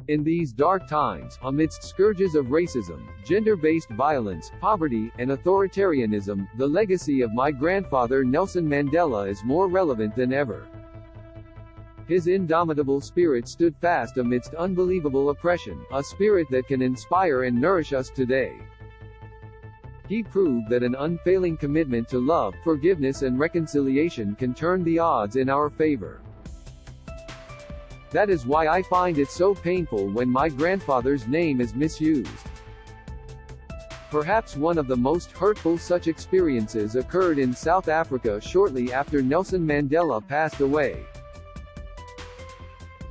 In these dark times, amidst scourges of racism, gender-based violence, poverty, and authoritarianism, the legacy of my grandfather Nelson Mandela is more relevant than ever. His indomitable spirit stood fast amidst unbelievable oppression, a spirit that can inspire and nourish us today. He proved that an unfailing commitment to love, forgiveness and reconciliation can turn the odds in our favor. That is why I find it so painful when my grandfather's name is misused. Perhaps one of the most hurtful such experiences occurred in South Africa shortly after Nelson Mandela passed away.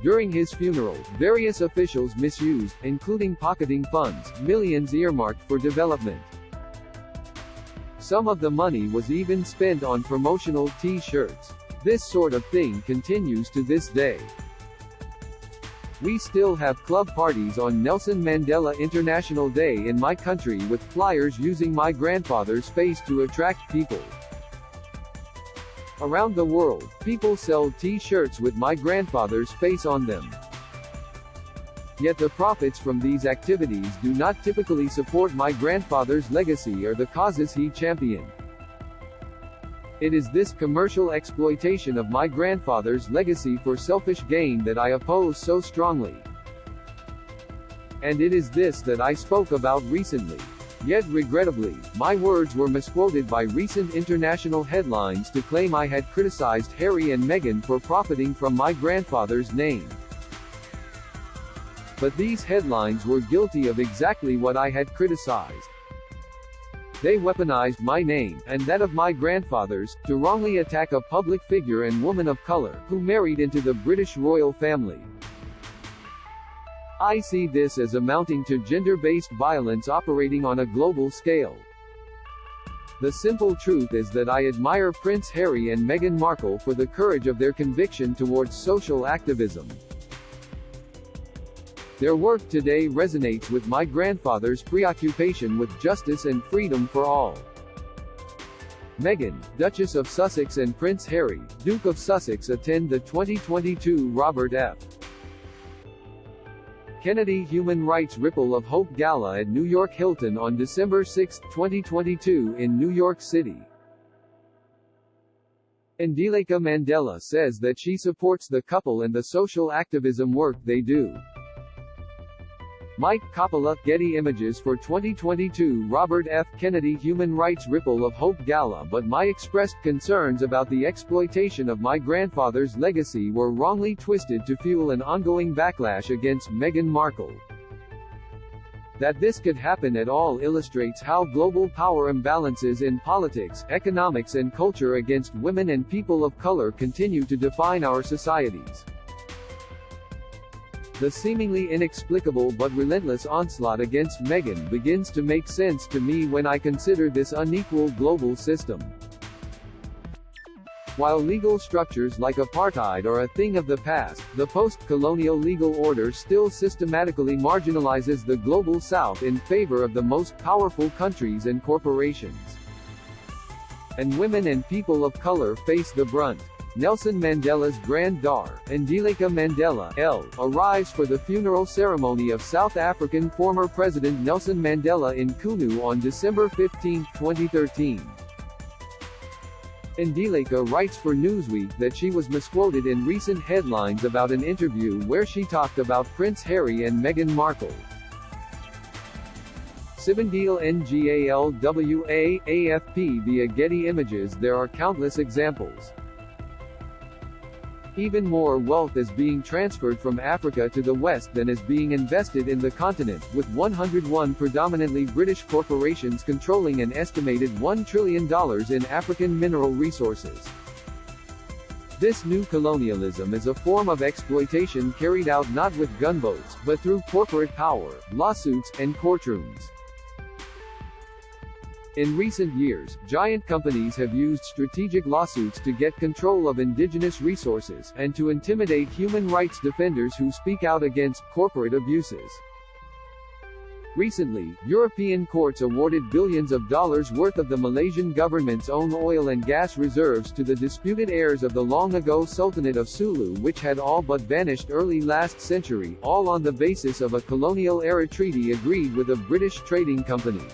During his funeral, various officials misused, including pocketing funds, millions earmarked for development. Some of the money was even spent on promotional T-shirts. This sort of thing continues to this day. We still have club parties on Nelson Mandela International Day in my country with flyers using my grandfather's face to attract people. Around the world, people sell T-shirts with my grandfather's face on them. Yet the profits from these activities do not typically support my grandfather's legacy or the causes he championed. It is this commercial exploitation of my grandfather's legacy for selfish gain that I oppose so strongly. And it is this that I spoke about recently. Yet regrettably, my words were misquoted by recent international headlines to claim I had criticized Harry and Meghan for profiting from my grandfather's name. But these headlines were guilty of exactly what I had criticized. They weaponized my name, and that of my grandfather's, to wrongly attack a public figure and woman of color, who married into the British royal family. I see this as amounting to gender-based violence operating on a global scale. The simple truth is that I admire Prince Harry and Meghan Markle for the courage of their conviction towards social activism. Their work today resonates with my grandfather's preoccupation with justice and freedom for all. Meghan, Duchess of Sussex and Prince Harry, Duke of Sussex attend the 2022 Robert F. Kennedy Human Rights Ripple of Hope Gala at New York Hilton on December 6, 2022 in New York City. Ndileka Mandela says that she supports the couple and the social activism work they do. Mike Coppola, Getty Images for 2022 Robert F. Kennedy Human Rights Ripple of Hope Gala. But my expressed concerns about the exploitation of my grandfather's legacy were wrongly twisted to fuel an ongoing backlash against Meghan Markle. That this could happen at all illustrates how global power imbalances in politics, economics and culture against women and people of color continue to define our societies. The seemingly inexplicable but relentless onslaught against Meghan begins to make sense to me when I consider this unequal global system. While legal structures like apartheid are a thing of the past, the post-colonial legal order still systematically marginalizes the global south in favor of the most powerful countries and corporations. And women and people of color face the brunt. Nelson Mandela's granddaughter, Ndileka Mandela, L., arrives for the funeral ceremony of South African former President Nelson Mandela in Kunu on December 15, 2013. Ndileka writes for Newsweek that she was misquoted in recent headlines about an interview where she talked about Prince Harry and Meghan Markle. Sibandil Ngalwa AFP via Getty Images. There are countless examples. Even more wealth is being transferred from Africa to the West than is being invested in the continent, with 101 predominantly British corporations controlling an estimated $1 trillion in African mineral resources. This new colonialism is a form of exploitation carried out not with gunboats, but through corporate power, lawsuits, and courtrooms. In recent years, giant companies have used strategic lawsuits to get control of indigenous resources, and to intimidate human rights defenders who speak out against corporate abuses. Recently, European courts awarded billions of dollars worth of the Malaysian government's own oil and gas reserves to the disputed heirs of the long-ago Sultanate of Sulu, which had all but vanished early last century, all on the basis of a colonial-era treaty agreed with a British trading company.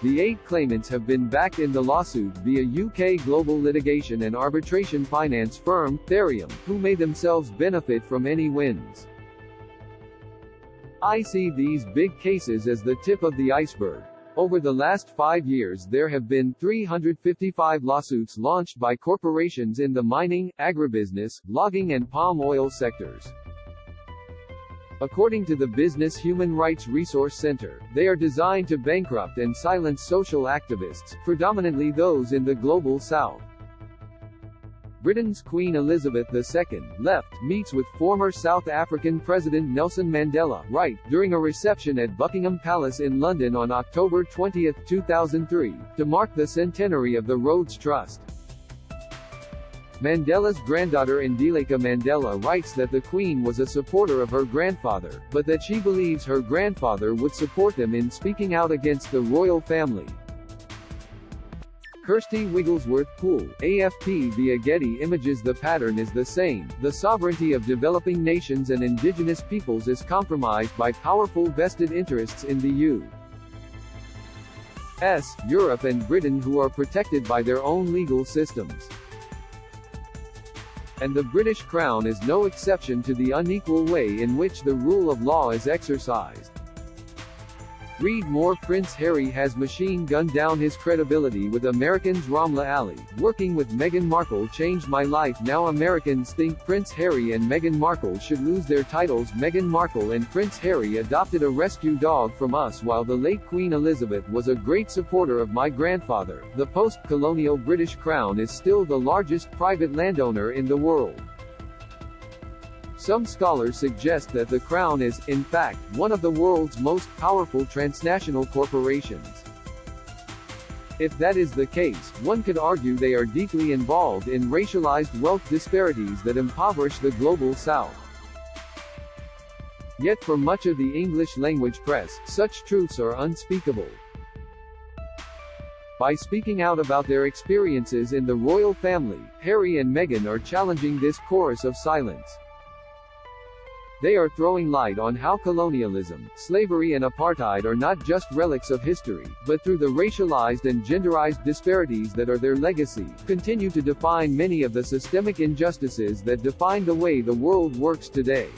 The 8 claimants have been backed in the lawsuit via UK global litigation and arbitration finance firm, Therium, who may themselves benefit from any wins. I see these big cases as the tip of the iceberg. Over the last 5 years there have been 355 lawsuits launched by corporations in the mining, agribusiness, logging and palm oil sectors. According to the Business Human Rights Resource Center, they are designed to bankrupt and silence social activists, predominantly those in the Global South. Britain's Queen Elizabeth II, left, meets with former South African President Nelson Mandela, right, during a reception at Buckingham Palace in London on October 20, 2003, to mark the centenary of the Rhodes Trust. Mandela's granddaughter Ndileka Mandela writes that the Queen was a supporter of her grandfather, but that she believes her grandfather would support them in speaking out against the royal family. Kirsty Wigglesworth Poole, AFP via Getty Images. The pattern is the same. The sovereignty of developing nations and indigenous peoples is compromised by powerful vested interests in the U.S., Europe and Britain, who are protected by their own legal systems. And the British Crown is no exception to the unequal way in which the rule of law is exercised. Read more. Prince Harry has machine gunned down his credibility with Americans. Ramla Ali, working with Meghan Markle changed my life. Now Americans think Prince Harry and Meghan Markle should lose their titles. Meghan Markle and Prince Harry adopted a rescue dog from us, while the late Queen Elizabeth was a great supporter of my grandfather. The post-colonial British Crown is still the largest private landowner in the world. Some scholars suggest that the Crown is, in fact, one of the world's most powerful transnational corporations. If that is the case, one could argue they are deeply involved in racialized wealth disparities that impoverish the Global South. Yet for much of the English-language press, such truths are unspeakable. By speaking out about their experiences in the royal family, Harry and Meghan are challenging this chorus of silence. They are throwing light on how colonialism, slavery and apartheid are not just relics of history, but through the racialized and genderized disparities that are their legacy, continue to define many of the systemic injustices that define the way the world works today.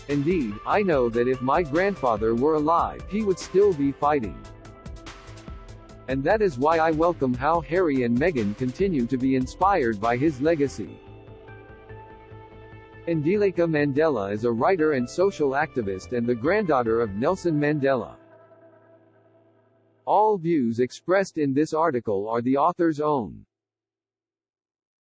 Indeed, I know that if my grandfather were alive, he would still be fighting. And that is why I welcome how Harry and Meghan continue to be inspired by his legacy. Ndileka Mandela is a writer and social activist and the granddaughter of Nelson Mandela. All views expressed in this article are the author's own.